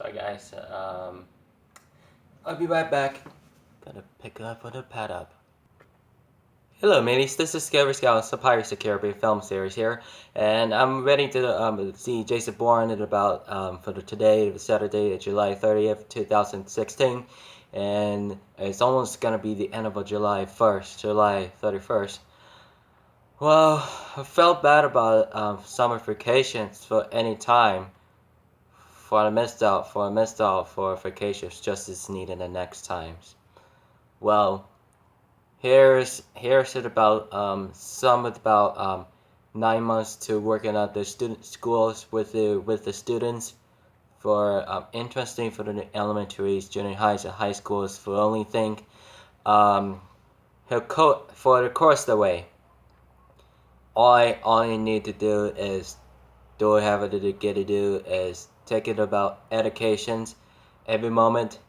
Sorry guys, I'll be right back. Gotta pick up for the pad up. Hello mateys, this is Scary Scouts, a Pirate Security film series here, and I'm ready to see Jason Bourne at about for today, Saturday, July 30th, 2016, and it's almost gonna be the end of July 1st, July 31st. Well, I felt bad about summer vacations for any time. For vacations just as needed the next times. Well, here's it about some about 9 months to working at the student schools with the students for interesting for the elementaries, junior highs, and high schools for only think for the course the way. All you need to do is take it about educations every moment.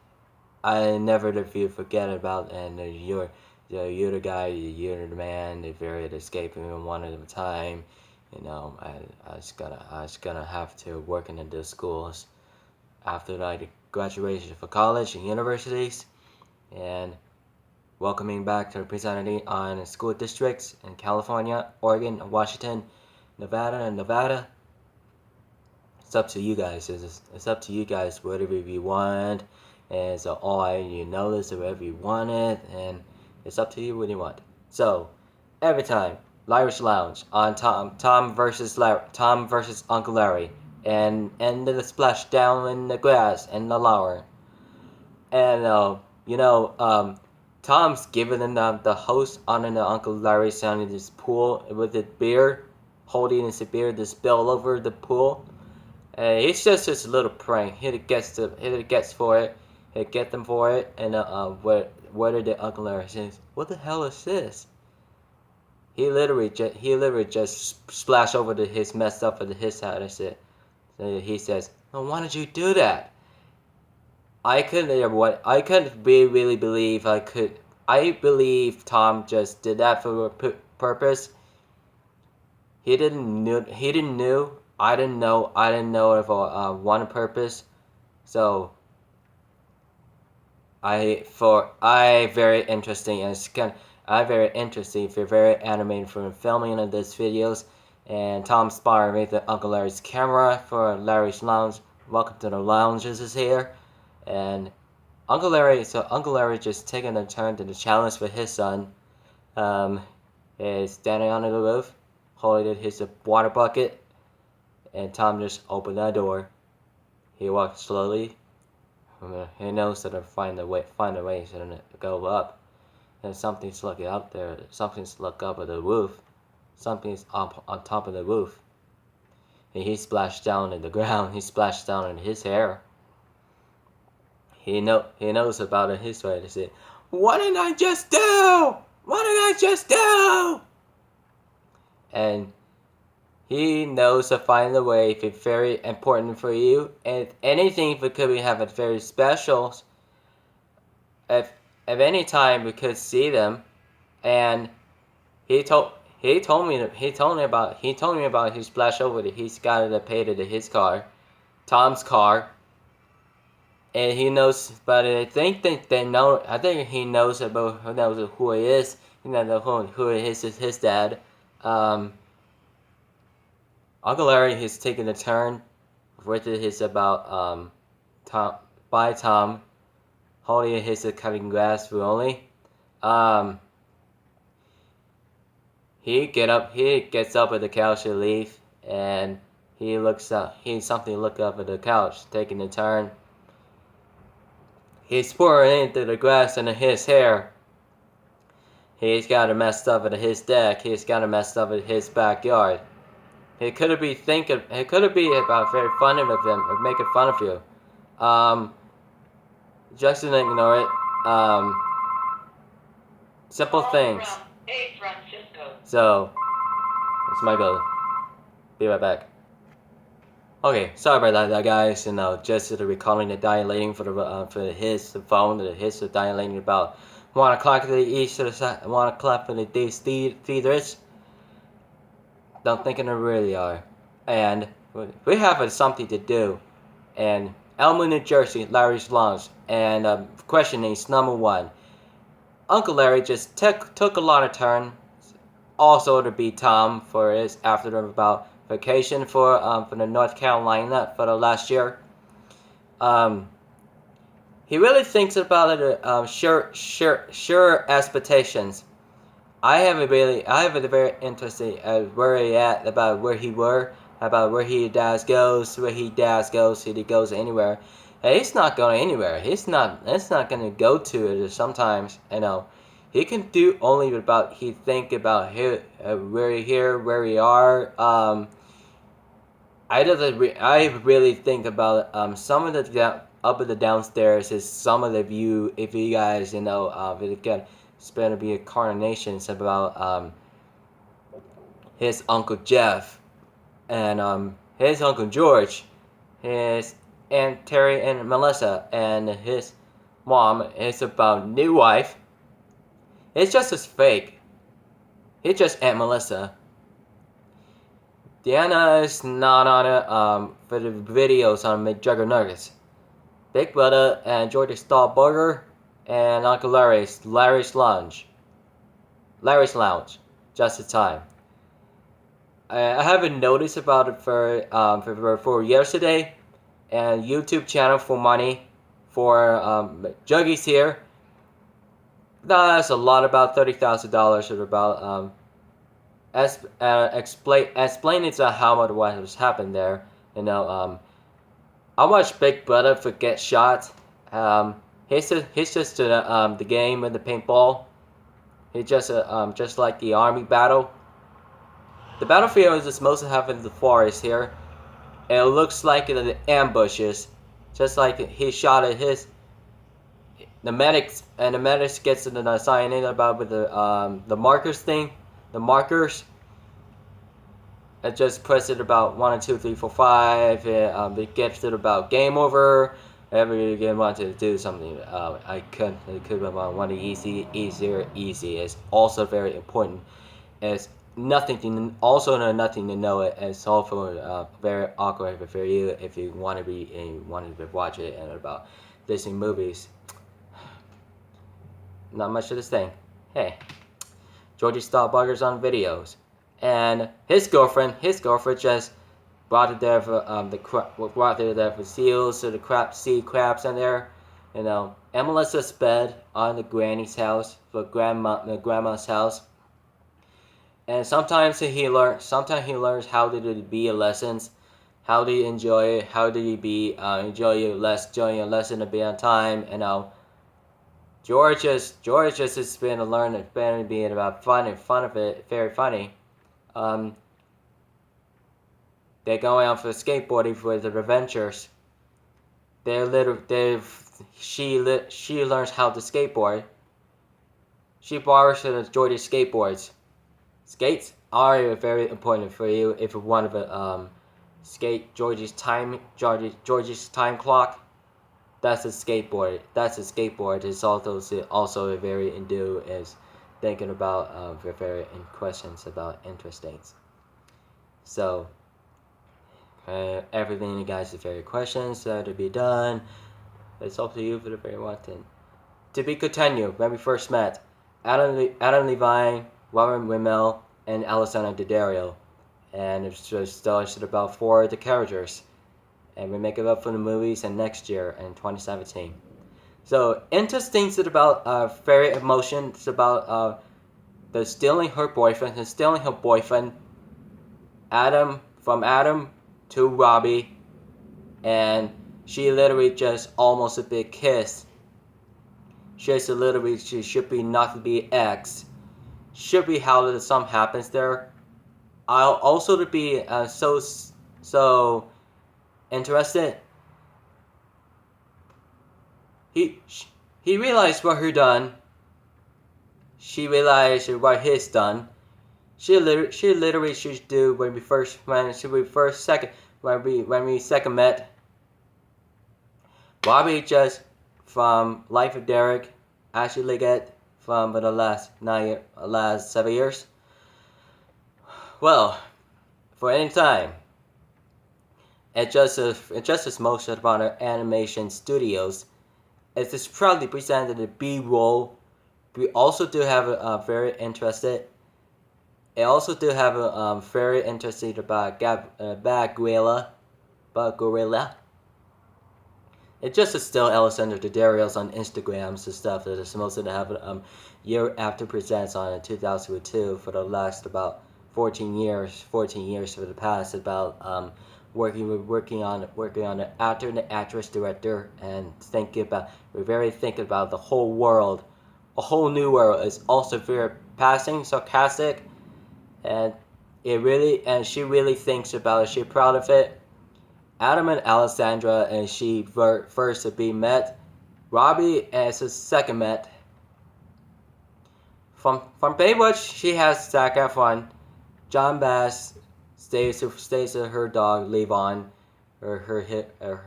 I never let you forget about, and you're the guy, you're the man, the very escaping one at a time. I just gonna have to work in the schools after like graduation for college and universities, and welcoming back to representing on school districts in California, Oregon, Washington, Nevada. It's up to you guys. It's up to you guys whatever you want. And so you notice whatever you want it, and it's up to you what you want. So every time, Irish Lounge on Tom versus Uncle Larry, and the splash down in the grass and the lower. And Tom's giving the host on the Uncle Larry sounding this pool with the beer, holding his beer to spill over the pool. It's just a little prank. He gets for it. He get them for it. And where did the Uncle Larry says, "What the hell is this?" He literally just splashed over to his messed up into his side. He says, "Oh, why did you do that?" I couldn't really believe I could. I believe Tom just did that for a purpose. He didn't know. I didn't know if one purpose. So I very interesting, and it's very interesting. If you're very animated for filming of these videos, and Tom Spire made the Uncle Larry's camera for Larry's Lounge. Welcome to the lounges is here, and Uncle Larry just taking a turn to the challenge with his son. Is standing on the roof, holding his water bucket. And Tom just opened that door. He walked slowly. He knows to find a way to go up. And something's looking up there. Something's looking up at the roof. Something's up on top of the roof. And he splashed down in the ground. He splashed down in his hair. He knows about it his way to say, "What did I just do? What did I just do?" And he knows to find a way if it's very important for you, and anything if it could be have it very special. If any time we could see them, and he told me about his splash over that he's got it paid to his car, Tom's car, and he knows. But I think they know. I think he knows about who he is. He knows who is his dad. Uncle Larry is taking a turn with his about Tom holding his cutting grass for only. He gets up at the couch to leave, and he looks up. Look up at the couch, taking a turn. He's pouring into the grass into his hair. He's got it messed up at his deck. He's got it messed up at his backyard. It could be about very funny of him, or making fun of you. Just ignore it. Simple things. Hey, Francisco. So, it's my goal. Be right back. Okay, sorry about that, guys. Just recalling the dilating for his phone. His dilating about 1 o'clock to the east to the side, 1 o'clock for the theaters. Don't think they really are. And we have something to do. And Elmwood, New Jersey, Larry's Lounge. And question is number one. Uncle Larry just took a lot of turn. Also to be Tom for his after about vacation for the North Carolina for the last year. He really thinks about it. Sure expectations. I have a very interesting where he at about where he were about where he does goes where he does goes he goes anywhere. Hey, he's not going anywhere. It's not going to go to it. Sometimes he can do only about he think about here where we are. I really think about some of the up at the downstairs is some of the view. If you guys it's going to be incarnations about his Uncle Jeff and his Uncle George, his Aunt Terry and Melissa, and his mom. It's about new wife. It's just as fake. It's just Aunt Melissa. Deanna is not on it for the videos on McJuggernuggets. Big Brother and Georgie Stahlberger and Uncle Larry's Lounge. Just in time. I haven't noticed about it for yesterday, and YouTube channel for money for Juggies here. That's a lot about $30,000 or about explain it to how much what has happened there. I watched Big Brother for Get Shot. He's just the game with the paintball. He's just like the army battle. The battlefield is just mostly having the forest here. And it looks like the ambushes, just like he shot at the medics, and the medics gets the sign about with the markers thing, the markers. It just puts it about 1, 2, 3, 4, 5. It gets it about game over. Every game wanted to do something. I could have one easy. It's also very important. It's nothing to know it. It's also very awkward for you if you want to watch it and about Disney movies. Not much of this thing. Hey, Georgie Stahlberger's on videos, and his girlfriend just brought it there for seals, so the sea crabs in there, and Melissa's bed on the granny's house, for grandma's house. And sometimes he learns how to be a lessons, how do you enjoy it, how do you be enjoy your lesson to be on time, George just has been a learner, been being about fun of it, very funny. They're going out for skateboarding for the adventures. She learns how to skateboard. She borrows George's skateboards. Skates are very important for you if you want to skate George's time clock. That's a skateboard. It's also a very into is thinking about very questions about interesting. So everything you guys is very questions to be done. It's up to you for the very wanting. To be continued when we first met, Adam Levine, Robin Rimmel, and Alessandro Daddario, and it's just about 4 of the characters. And we make it up for the movies and next year in 2017. So interesting is about very emotion. It's about the stealing her boyfriend Adam to Robbie, and she literally just almost a big kiss. She should be not to be X. Should be how the sum happens there. I'll also to be so interested. He realized what her done. She realized what his done. She literally should do when we second met. Bobby just from Life of Derek, actually get from the last 7 years. Well, for any time. It just as most of other animation studios. It is proudly presented the B-roll. We also do have a very interested. I also do have a very interested about Bad Gorilla. Bad Gorilla. It just is still Alessandro Daddario's on Instagrams and stuff that is supposed to have year after presents on in 2002 for the last about 14 years for the past about working on the actor and the actress director and we're thinking about the whole world. A whole new world is also very passing sarcastic, and she really thinks about it. She's proud of it. Adam and Alessandra and she first to be met. Robbie as his second met. From Baywatch, she has Zac Efron. John Bass stays with her dog Levon,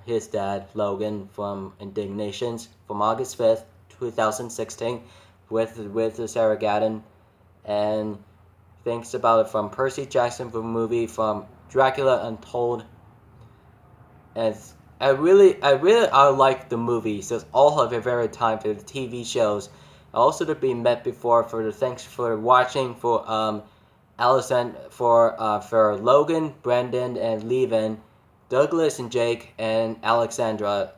his dad Logan from Indignations from August 5th, 2016, with Sarah Gadon, and thinks about it from Percy Jackson from movie from Dracula Untold. And I like the movies. It's all of it very time for the TV shows. Also to be met before for the thanks for watching for Allison for Logan, Brendan and Levin, Douglas and Jake and Alexandra.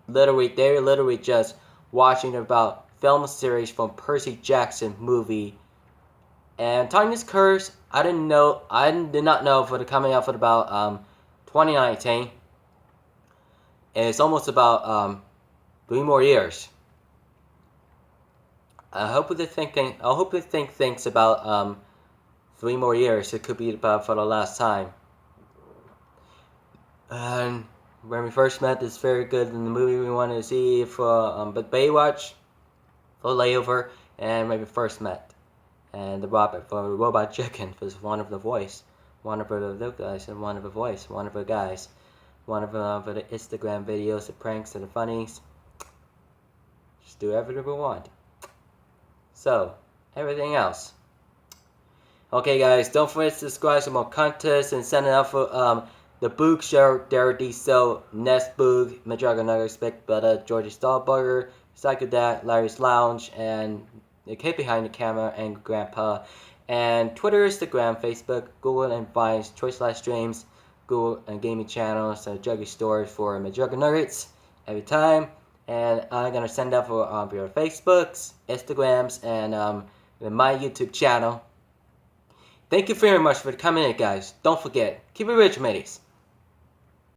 They're literally just watching about film series from Percy Jackson movie. And Timeless Curse, I did not know for the coming out for about 2019. And it's almost about 3 more years. I hope they think thinks about 3 more years. It could be about for the last time. And when we first met, it's very good in the movie we wanted to see for but Baywatch for Layover and when we first met. And the Robot Chicken was one of the voice, one of the guys and one of the voice, one of the guys. One of the Instagram videos, the pranks, and the funnies. Just do everything we want. So, everything else. Okay, guys, don't forget to subscribe to more contests and send it out for the Boog Show, Derek Diesel, Nest Boog, Madraga Nuggets, Big Butter, Georgie Stahlberger, Psycho Dad, Larry's Lounge, and the kid behind the camera, and Grandpa. And Twitter, Instagram, Facebook, Google, and Vines, Choice Live Streams, Google and gaming channels and Juggy stores for Majorca Nuggets every time, and I'm gonna send out for your Facebooks, Instagrams, and my YouTube channel. Thank you very much for coming in, guys. Don't forget, keep it rich, mateys.